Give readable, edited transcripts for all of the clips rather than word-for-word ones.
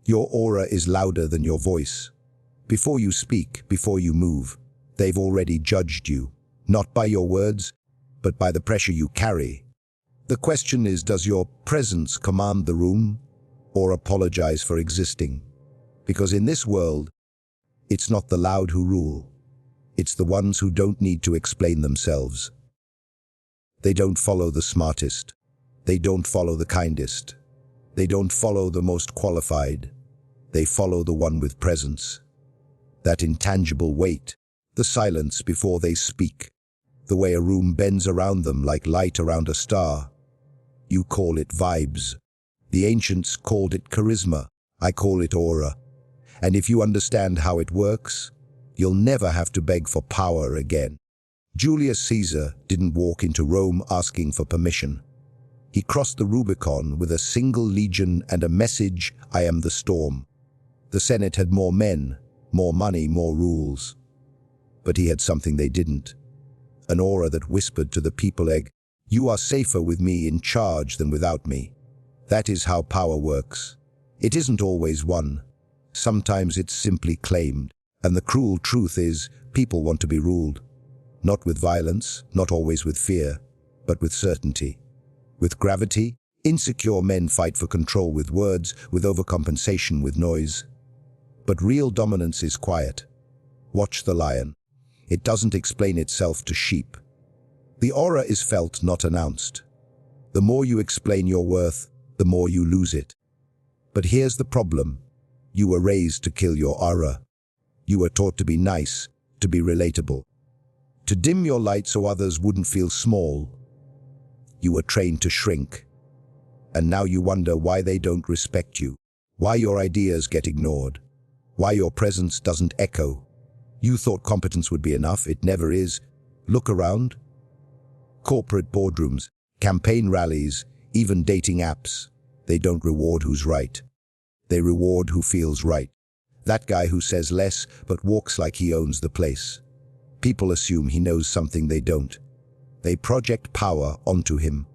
Your aura is louder than your voice. Before you speak, before you move, they've already judged you, not by your words, but by the pressure you carry. The question is, does your presence command the room or apologize for existing? Because in this world, it's not the loud who rule. It's the ones who don't need to explain themselves. They don't follow the smartest. They don't follow the kindest. They don't follow the most qualified. They follow the one with presence. That intangible weight, the silence before they speak, the way a room bends around them like light around a star. You call it vibes. The ancients called it charisma. I call it aura. And if you understand how it works, you'll never have to beg for power again. Julius Caesar didn't walk into Rome asking for permission. He crossed the Rubicon with a single legion and a message, I am the storm. The Senate had more men, more money, more rules. But he had something they didn't. An aura that whispered to the people, you are safer with me in charge than without me. That is how power works. It isn't always won. Sometimes it's simply claimed. And the cruel truth is, people want to be ruled. Not with violence, not always with fear, but with certainty. With gravity, insecure men fight for control with words, with overcompensation with noise. But real dominance is quiet. Watch the lion. It doesn't explain itself to sheep. The aura is felt, not announced. The more you explain your worth, the more you lose it. But here's the problem. You were raised to kill your aura. You were taught to be nice, to be relatable, to dim your light so others wouldn't feel small. You were trained to shrink. And now you wonder why they don't respect you, why your ideas get ignored, why your presence doesn't echo. You thought competence would be enough. It never is. Look around. Corporate boardrooms, campaign rallies, even dating apps. They don't reward who's right. They reward who feels right. That guy who says less but walks like he owns the place. People assume he knows something they don't. They project power onto him.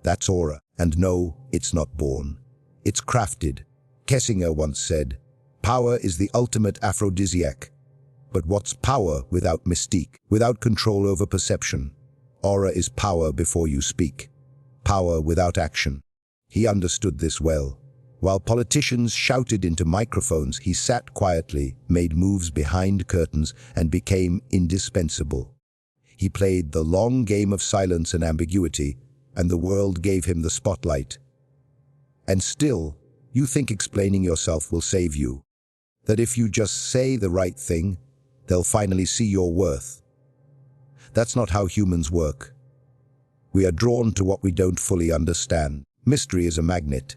That's aura. And no, it's not born. It's crafted. Kessinger once said, power is the ultimate aphrodisiac. But what's power without mystique, without control over perception? Aura is power before you speak. Power without action. He understood this well. While politicians shouted into microphones, he sat quietly, made moves behind curtains, and became indispensable. He played the long game of silence and ambiguity, and the world gave him the spotlight. And still, you think explaining yourself will save you. That if you just say the right thing, they'll finally see your worth. That's not how humans work. We are drawn to what we don't fully understand. Mystery is a magnet.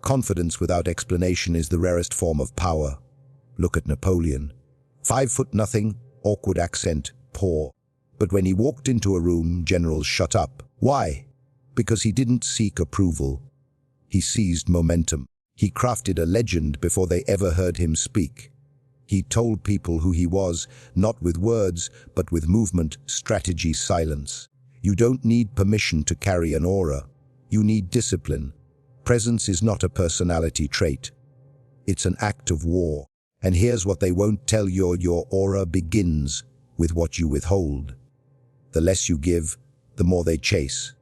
Confidence without explanation is the rarest form of power. Look at Napoleon. 5'0", awkward accent, poor. But when he walked into a room, generals shut up. Why? Because he didn't seek approval. He seized momentum. He crafted a legend before they ever heard him speak. He told people who he was, not with words, but with movement, strategy, silence. You don't need permission to carry an aura. You need discipline. Presence is not a personality trait. It's an act of war. And here's what they won't tell you: your aura begins with what you withhold. The less you give, the more they chase.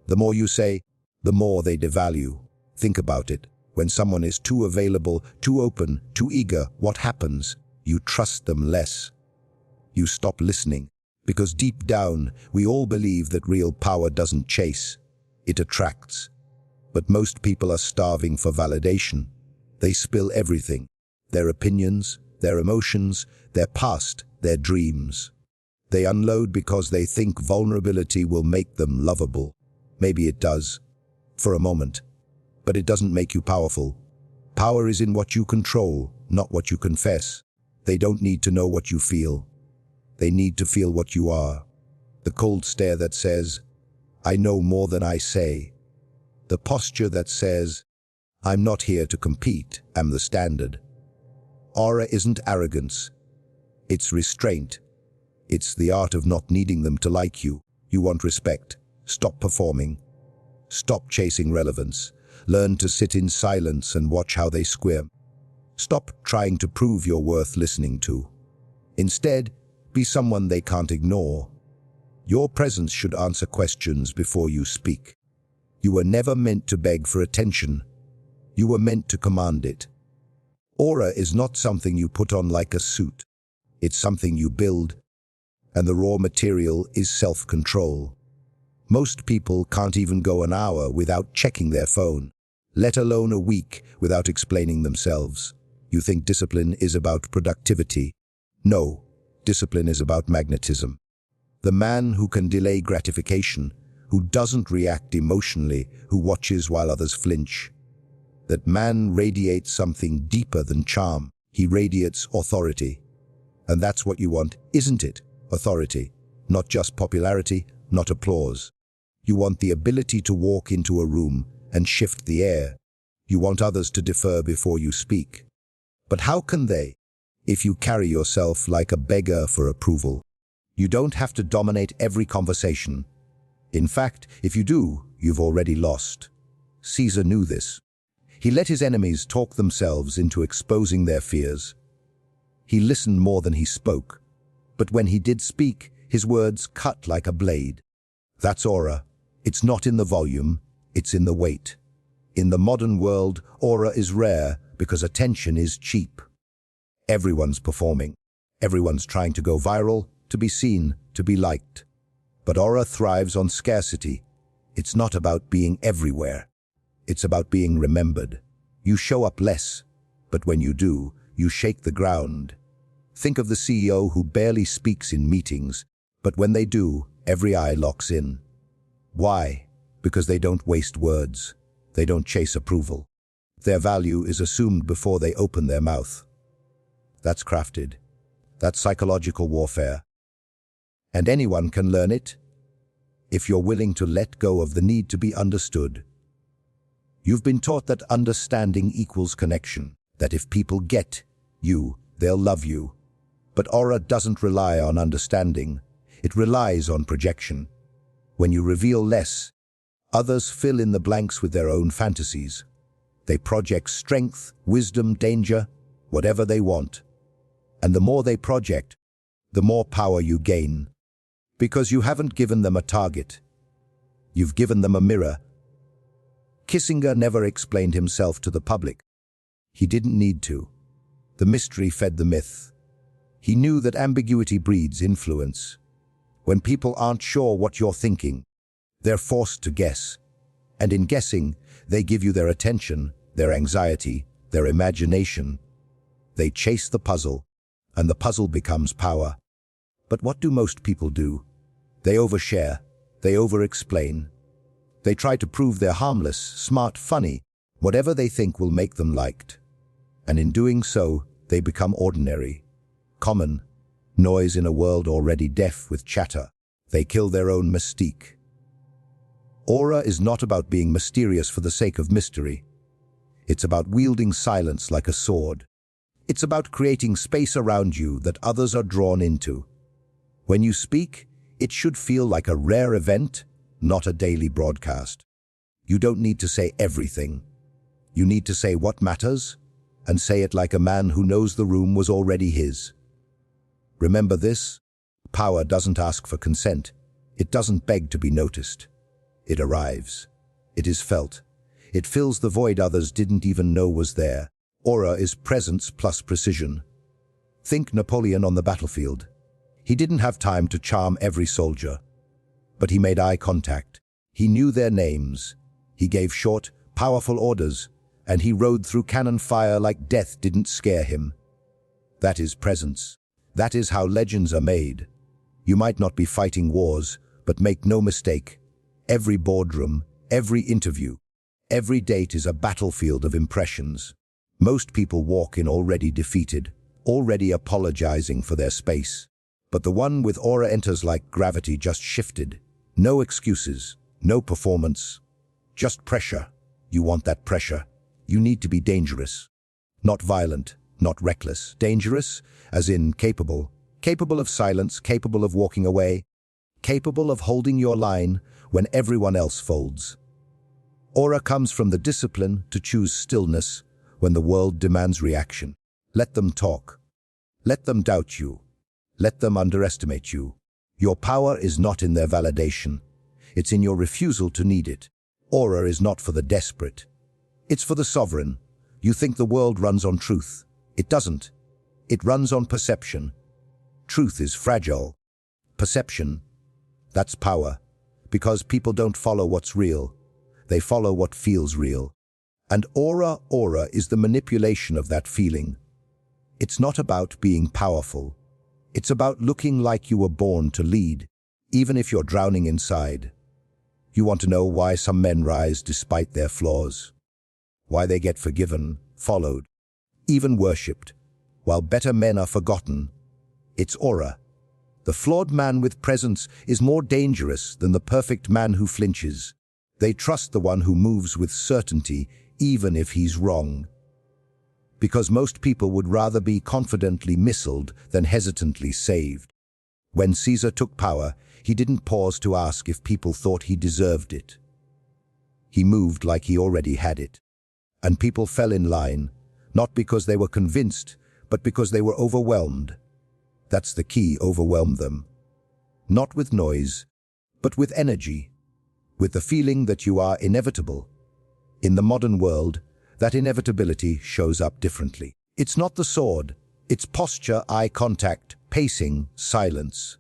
The more you say, the more they devalue. Think about it. When someone is too available, too open, too eager, what happens? You trust them less. You stop listening. Because deep down, we all believe that real power doesn't chase. It attracts. But most people are starving for validation. They spill everything. Their opinions, their emotions, their past, their dreams. They unload because they think vulnerability will make them lovable. Maybe it does, for a moment. But it doesn't make you powerful. Power is in what you control, not what you confess. They don't need to know what you feel. They need to feel what you are. The cold stare that says, I know more than I say. The posture that says, I'm not here to compete, I'm the standard. Aura isn't arrogance. It's restraint. It's the art of not needing them to like you. You want respect. Stop performing. Stop chasing relevance. Learn to sit in silence and watch how they squirm. Stop trying to prove you're worth listening to. Instead, be someone they can't ignore. Your presence should answer questions before you speak. You were never meant to beg for attention. You were meant to command it. Aura is not something you put on like a suit. It's something you build, and the raw material is self-control. Most people can't even go an hour without checking their phone, let alone a week without explaining themselves. You think discipline is about productivity. No, discipline is about magnetism. The man who can delay gratification, who doesn't react emotionally, who watches while others flinch. That man radiates something deeper than charm. He radiates authority. And that's what you want, isn't it? Authority. Not just popularity, not applause. You want the ability to walk into a room and shift the air. You want others to defer before you speak. But how can they, if you carry yourself like a beggar for approval? You don't have to dominate every conversation. In fact, if you do, you've already lost. Caesar knew this. He let his enemies talk themselves into exposing their fears. He listened more than he spoke. But when he did speak, his words cut like a blade. That's aura. It's not in the volume, it's in the weight. In the modern world, aura is rare because attention is cheap. Everyone's performing. Everyone's trying to go viral, to be seen, to be liked. But aura thrives on scarcity. It's not about being everywhere. It's about being remembered. You show up less, but when you do, you shake the ground. Think of the CEO who barely speaks in meetings, but when they do, every eye locks in. Why? Because they don't waste words. They don't chase approval. Their value is assumed before they open their mouth. That's crafted. That's psychological warfare. And anyone can learn it, if you're willing to let go of the need to be understood. You've been taught that understanding equals connection, that if people get you, they'll love you. But aura doesn't rely on understanding. It relies on projection. When you reveal less, others fill in the blanks with their own fantasies. They project strength, wisdom, danger, whatever they want. And the more they project, the more power you gain. Because you haven't given them a target. You've given them a mirror. Kissinger never explained himself to the public. He didn't need to. The mystery fed the myth. He knew that ambiguity breeds influence. When people aren't sure what you're thinking, they're forced to guess. And in guessing, they give you their attention, their anxiety, their imagination. They chase the puzzle, and the puzzle becomes power. But what do most people do? They overshare, they over-explain. They try to prove they're harmless, smart, funny, whatever they think will make them liked. And in doing so, they become ordinary, common, noise in a world already deaf with chatter. They kill their own mystique. Aura is not about being mysterious for the sake of mystery. It's about wielding silence like a sword. It's about creating space around you that others are drawn into. When you speak, it should feel like a rare event, not a daily broadcast. You don't need to say everything. You need to say what matters, and say it like a man who knows the room was already his. Remember this: power doesn't ask for consent. It doesn't beg to be noticed. It arrives. It is felt. It fills the void others didn't even know was there. Aura is presence plus precision. Think Napoleon on the battlefield. He didn't have time to charm every soldier, but he made eye contact. He knew their names. He gave short, powerful orders, and he rode through cannon fire like death didn't scare him. That is presence. That is how legends are made. You might not be fighting wars, but make no mistake, every boardroom, every interview, every date is a battlefield of impressions. Most people walk in already defeated, already apologizing for their space. But the one with aura enters like gravity just shifted. No excuses, no performance, just pressure. You want that pressure. You need to be dangerous. Not violent, not reckless. Dangerous, as in capable. Capable of silence, capable of walking away. Capable of holding your line when everyone else folds. Aura comes from the discipline to choose stillness when the world demands reaction. Let them talk. Let them doubt you. Let them underestimate you. Your power is not in their validation. It's in your refusal to need it. Aura is not for the desperate. It's for the sovereign. You think the world runs on truth. It doesn't. It runs on perception. Truth is fragile. Perception, that's power. Because people don't follow what's real. They follow what feels real. And aura is the manipulation of that feeling. It's not about being powerful. It's about looking like you were born to lead, even if you're drowning inside. You want to know why some men rise despite their flaws? Why they get forgiven, followed, even worshipped, while better men are forgotten? It's aura. The flawed man with presence is more dangerous than the perfect man who flinches. They trust the one who moves with certainty, even if he's wrong. Because most people would rather be confidently missiled than hesitantly saved. When Caesar took power, he didn't pause to ask if people thought he deserved it. He moved like he already had it. And people fell in line, not because they were convinced, but because they were overwhelmed. That's the key, overwhelm them. Not with noise, but with energy, with the feeling that you are inevitable. In the modern world, that inevitability shows up differently. It's not the sword, it's posture, eye contact, pacing, silence.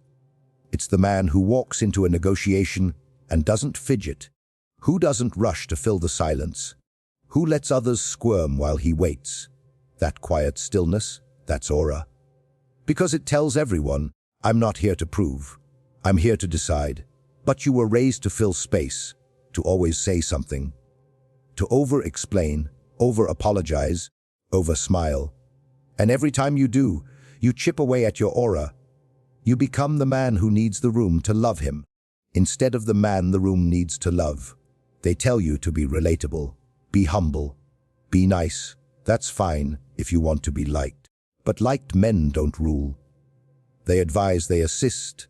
It's the man who walks into a negotiation and doesn't fidget, who doesn't rush to fill the silence, who lets others squirm while he waits. That quiet stillness, that's aura. Because it tells everyone, I'm not here to prove, I'm here to decide. But you were raised to fill space, to always say something, to over-explain, over-apologize, over-smile. And every time you do, you chip away at your aura. You become the man who needs the room to love him, instead of the man the room needs to love. They tell you to be relatable, be humble, be nice. That's fine if you want to be liked. But liked men don't rule. They advise, they assist,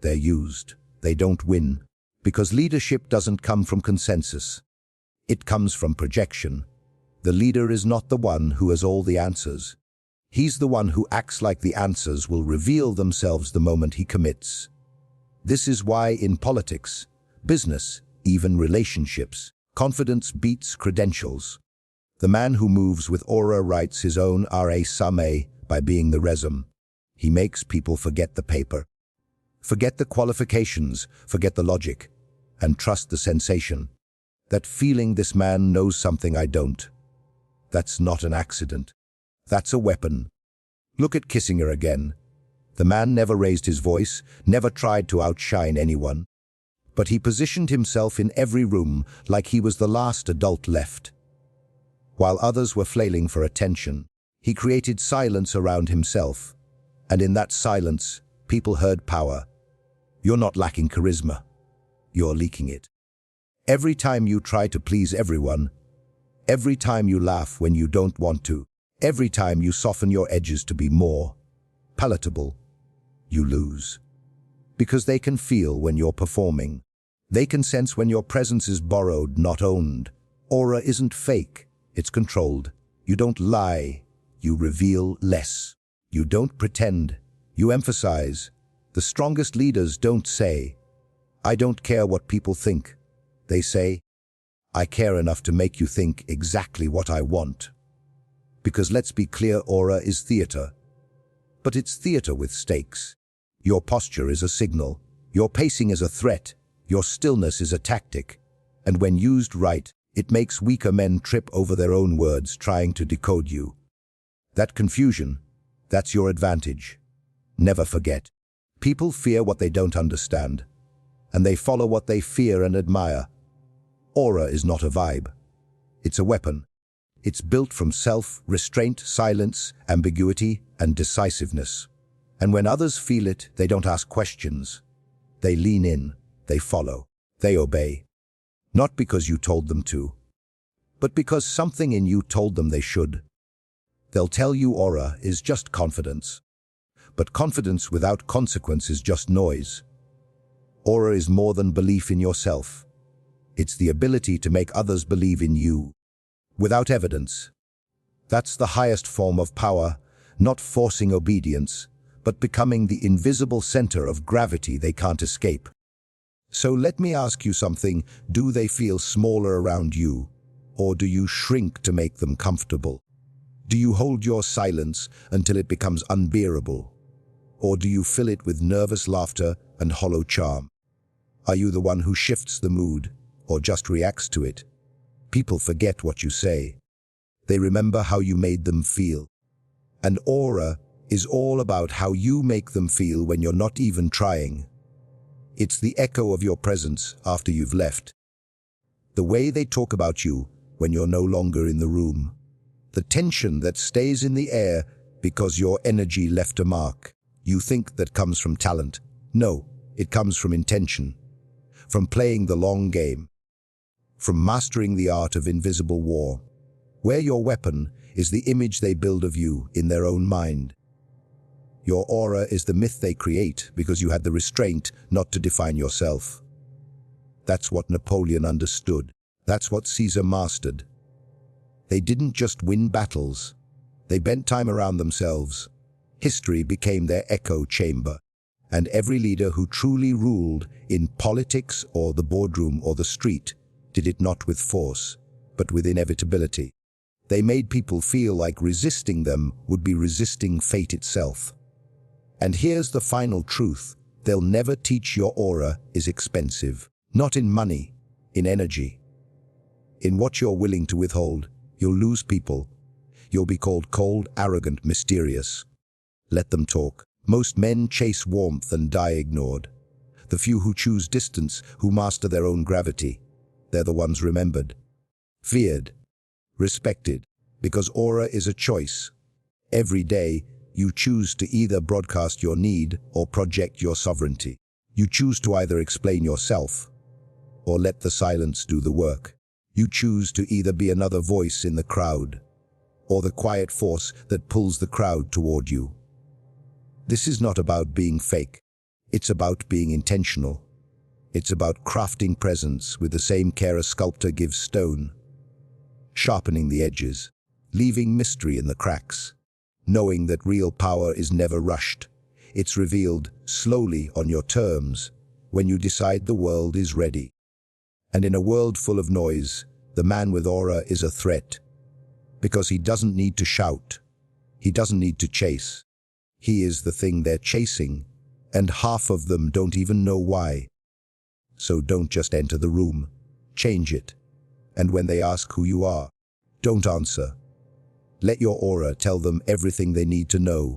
they're used, they don't win. Because leadership doesn't come from consensus. It comes from projection. The leader is not the one who has all the answers. He's the one who acts like the answers will reveal themselves the moment he commits. This is why in politics, business, even relationships, confidence beats credentials. The man who moves with aura writes his own resume by being the resume. He makes people forget the paper, forget the qualifications, forget the logic, and trust the sensation. That feeling, this man knows something I don't. That's not an accident. That's a weapon. Look at Kissinger again. The man never raised his voice, never tried to outshine anyone. But he positioned himself in every room like he was the last adult left. While others were flailing for attention, he created silence around himself. And in that silence, people heard power. You're not lacking charisma. You're leaking it. Every time you try to please everyone, every time you laugh when you don't want to, every time you soften your edges to be more palatable, you lose. Because they can feel when you're performing. They can sense when your presence is borrowed, not owned. Aura isn't fake, it's controlled. You don't lie, you reveal less. You don't pretend, you emphasize. The strongest leaders don't say, I don't care what people think. They say, I care enough to make you think exactly what I want. Because let's be clear, aura is theater. But it's theater with stakes. Your posture is a signal. Your pacing is a threat. Your stillness is a tactic. And when used right, it makes weaker men trip over their own words trying to decode you. That confusion, that's your advantage. Never forget. People fear what they don't understand. And they follow what they fear and admire. Aura is not a vibe. It's a weapon. It's built from self, restraint, silence, ambiguity, and decisiveness. And when others feel it, they don't ask questions. They lean in, they follow, they obey. Not because you told them to, but because something in you told them they should. They'll tell you aura is just confidence. But confidence without consequence is just noise. Aura is more than belief in yourself. It's the ability to make others believe in you without evidence. That's the highest form of power, not forcing obedience, but becoming the invisible center of gravity they can't escape. So let me ask you something. Do they feel smaller around you, or do you shrink to make them comfortable? Do you hold your silence until it becomes unbearable, or do you fill it with nervous laughter and hollow charm? Are you the one who shifts the mood, or just reacts to it? People forget what you say. They remember how you made them feel. And aura is all about how you make them feel when you're not even trying. It's the echo of your presence after you've left. The way they talk about you when you're no longer in the room. The tension that stays in the air because your energy left a mark. You think that comes from talent. No, it comes from intention. From playing the long game. From mastering the art of invisible war. Where your weapon is the image they build of you in their own mind. Your aura is the myth they create because you had the restraint not to define yourself. That's what Napoleon understood. That's what Caesar mastered. They didn't just win battles. They bent time around themselves. History became their echo chamber. And every leader who truly ruled in politics or the boardroom or the street did it not with force, but with inevitability. They made people feel like resisting them would be resisting fate itself. And here's the final truth. They'll never teach your aura is expensive. Not in money, in energy. In what you're willing to withhold. You'll lose people. You'll be called cold, arrogant, mysterious. Let them talk. Most men chase warmth and die ignored. The few who choose distance, who master their own gravity, they're the ones remembered. Feared. Respected. Because aura is a choice. Every day, you choose to either broadcast your need or project your sovereignty. You choose to either explain yourself or let the silence do the work. You choose to either be another voice in the crowd or the quiet force that pulls the crowd toward you. This is not about being fake. It's about being intentional. It's about crafting presence with the same care a sculptor gives stone, sharpening the edges, leaving mystery in the cracks, knowing that real power is never rushed. It's revealed slowly on your terms when you decide the world is ready. And in a world full of noise, the man with aura is a threat because he doesn't need to shout. He doesn't need to chase. He is the thing they're chasing, and half of them don't even know why. So don't just enter the room. Change it. And when they ask who you are, don't answer. Let your aura tell them everything they need to know.